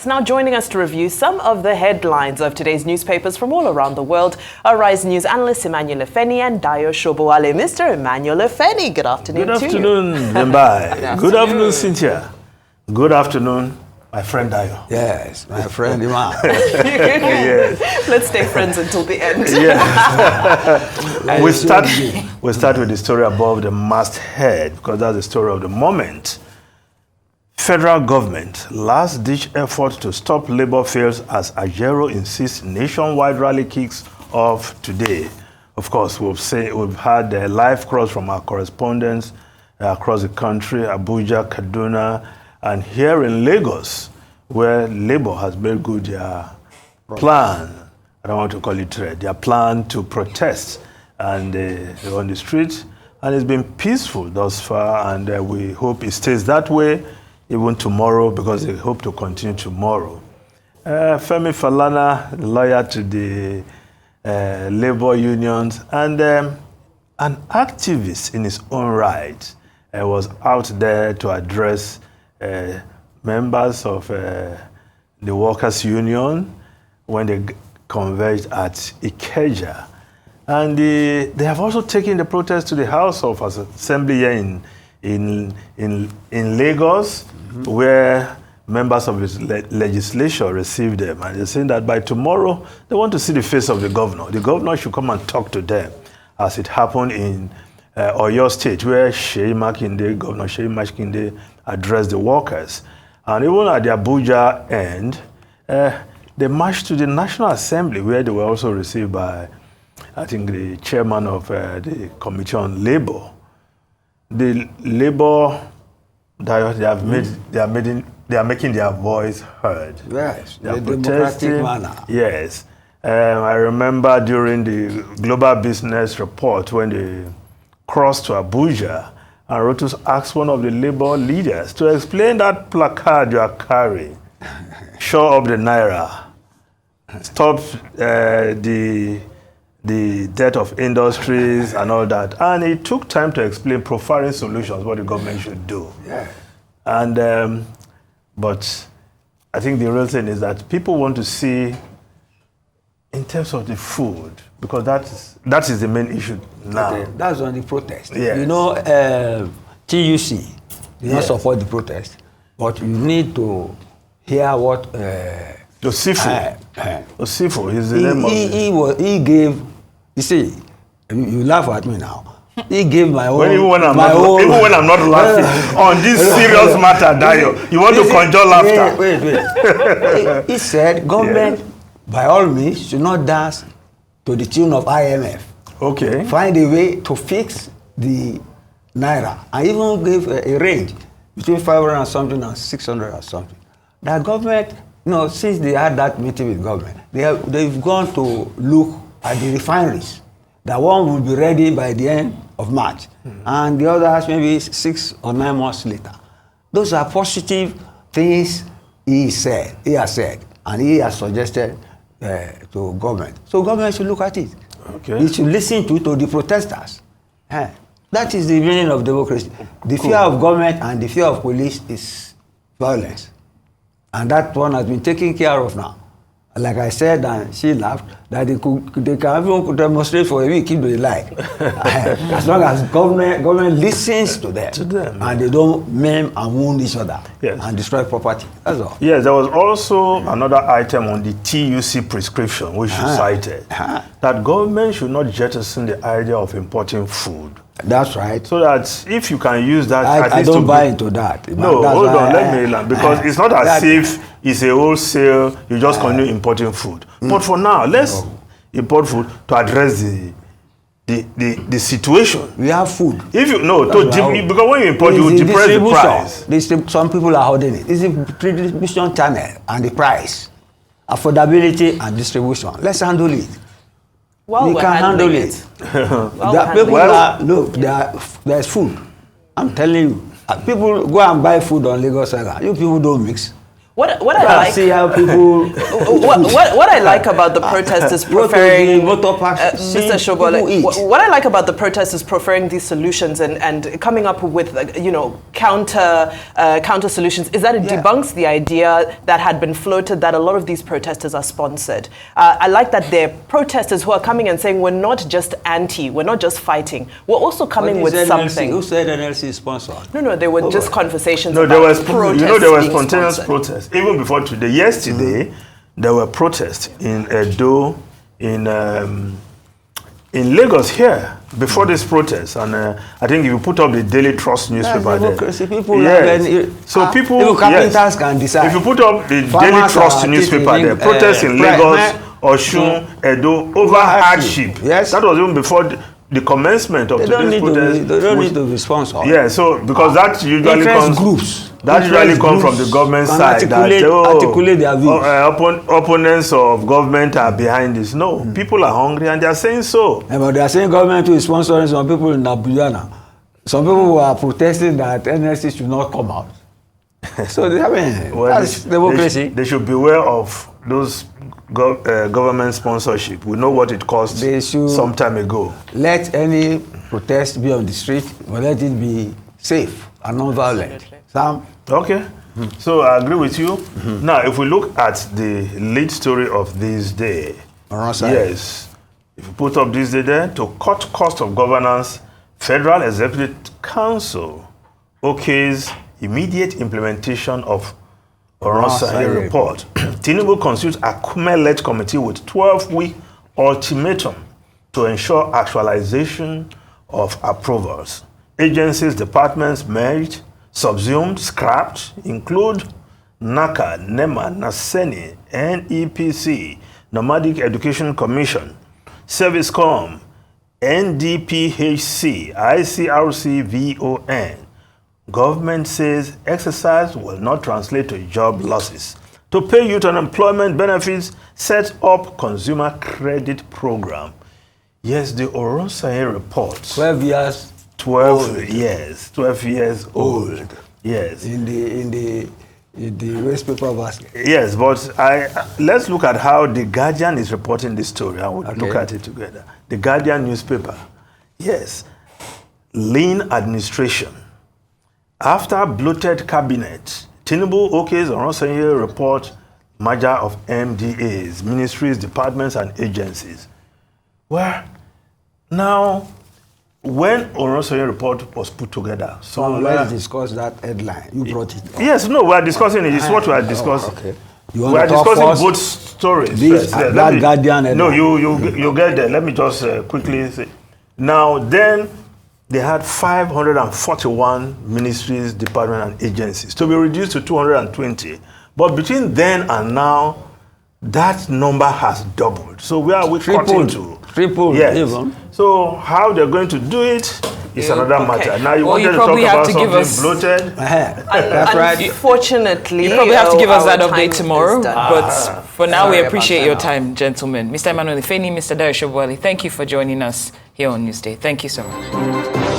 It's now joining us to review some of the headlines of today's newspapers from all around the world. Our Rise News analysts Emmanuel Efeni and Dayo Shobowale. Mr. Emmanuel Efeni, good afternoon to you. Good afternoon, Zembai. Good afternoon, Cynthia. Good afternoon, my friend Dayo. Yes, my friend Iman. Yes. Let's stay friends until the end. Yeah. we start with the story above the masthead because that's the story of the moment. Federal government last-ditch effort to stop labor fails as Ajero insists nationwide rally kicks off today. Of course, we've had a live cross from our correspondents across the country, Abuja, Kaduna, and here in Lagos, where Labour has made good their plan. I don't want to call it trade. Their plan to protest, and they're on the streets, and it's been peaceful thus far, and we hope it stays that way even tomorrow, because they hope to continue tomorrow. Femi Falana, lawyer to the labor unions, and an activist in his own right, was out there to address members of the workers' union when they converged at Ikeja. And they have also taken the protest to the House of Assembly here in Lagos, where members of the legislature received them. And they're saying that by tomorrow, they want to see the face of the governor. The governor should come and talk to them, as it happened in Oyo State, where Governor Seyi Makinde addressed the workers. And even at the Abuja end, they marched to the National Assembly, where they were also received by, I think, the chairman of the Committee on Labor. The Labor, they are making their voice heard. Yes, they are the democratic manner. Yes. I remember during the Global Business Report when they crossed to Abuja, and Rotus asked one of the Labour leaders to explain that placard you are carrying. Show up the Naira. Stop the death of industries and all that. And it took time to explain profiling solutions, what the government should do. Yeah. And, but I think the real thing is that people want to see in terms of the food, because that is the main issue now. Okay. That's on the protest. Yes. You know, TUC, they don't support the protest, but you need to hear what... Osifo. Osifo is the name of he gave, you see, you laugh at me now. He gave my own... Even when I'm not laughing on this serious matter, Dayo, you want to conjure laughter. Wait. He said government, by all means, should not dance to the tune of IMF. Okay. Find a way to fix the Naira. I even gave a range between 500 and something and 600 and something. That government... No, since they had that meeting with government, they've gone to look at the refineries. That one will be ready by the end of March, and the others maybe 6 or 9 months later. Those are positive things he has said, and he has suggested to government. So government should look at it. Okay. He should listen to the protesters. That is the meaning of democracy. The fear of government and the fear of police is violence. And that one has been taken care of now. Like I said, and she laughed, that they can even demonstrate for a week if they like. As long as government listens to them, and they don't maim and wound each other, and destroy property. That's all. Yes, there was also another item on the TUC prescription, which you cited, that government should not jettison the idea of importing food. That's right. So that if you can use that... I don't buy into that. No, hold on, let me land. Because it's not as if it's a wholesale, you just continue importing food. But for now, let's import food to address the situation. We have food. If you because when you import, you depress the price. Some people are holding it. It's the distribution channel and the price, affordability and distribution. Let's handle it. Well, we can handle it. Look, there's food. I'm telling you. People go and buy food on Lagos Island. You people don't mix. What I like, see how people. what I like about the protesters preferring, Mr. Shobole, what I like about the protesters preferring these solutions and coming up with counter solutions is that it debunks the idea that had been floated that a lot of these protesters are sponsored. I like that they're protesters who are coming and saying we're not just we're not just fighting, we're also coming with something. Who said NLC is sponsored? No, they were just conversations. No, about there were spontaneous protests. Even before today, yesterday, there were protests in Edo, in Lagos here, before this protest. And I think if you put up the Daily Trust newspaper there. So people carpenters can decide. If you put up the Daily Trust newspaper there, protests in Lagos, Osun, Edo, over hardship. Yes. That was even before the commencement of today's protest. They don't need to be sponsored. Yeah, so because that usually comes groups. That usually comes from the government side. Articulate their views. Opponents of government are behind this. No, people are hungry and they are saying so. Yeah, but they are saying government is sponsoring some people in Abuja now. Some people who are protesting that NLC should not come out. So that's democracy. They should beware of those government sponsorship. We know what it cost some time ago. Let any protest be on the street, but let it be safe and non-violent. Sam? Okay. So I agree with you. Now, if we look at the lead story of this day, Oronsaye. yes, if you put up this day there, to cut cost of governance, Federal Executive Council okays immediate implementation of Oronsaye report. Tinubu constitutes a Kume-led committee with 12-week ultimatum to ensure actualization of approvals. Agencies, departments merged, subsumed, scrapped, include NACA, NEMA, NASENI, NEPC, Nomadic Education Commission, Servicecom, NDPHC, ICRC, VON. Government says exercise will not translate to job losses. To pay youth unemployment benefits, set up consumer credit program. Yes, the Oronsaye report. 12 years. 12 years old. Yes. In the waste paper basket. Yes, but let's look at how the Guardian is reporting this story. I will look at it together. The Guardian newspaper. Yes. Lean administration. After bloated cabinet, Tinubu okays Oronsaye report merger of MDAs, ministries, departments, and agencies. Well, now, when Oronsaye report was put together, let's discuss that headline. You brought it up. Yes, no, we are discussing it. It's what we are discussing. Okay. We are discussing both stories. Guardian headline. No, you get there. Let me just quickly say. Now, then, they had 541 ministries, departments, and agencies to be reduced to 220. But between then and now, that number has doubled. So where are we cutting to? Triple. Yes. Even. So how they're going to do it is another matter. Now you wanted to talk about something bloated. That's right. Unfortunately, you probably have to give us that update tomorrow. But for now, we appreciate your time, gentlemen. Mr. Emmanuel Ifeni, Mr. Dayo Shobole, thank you for joining us here on Newsday. Thank you so much.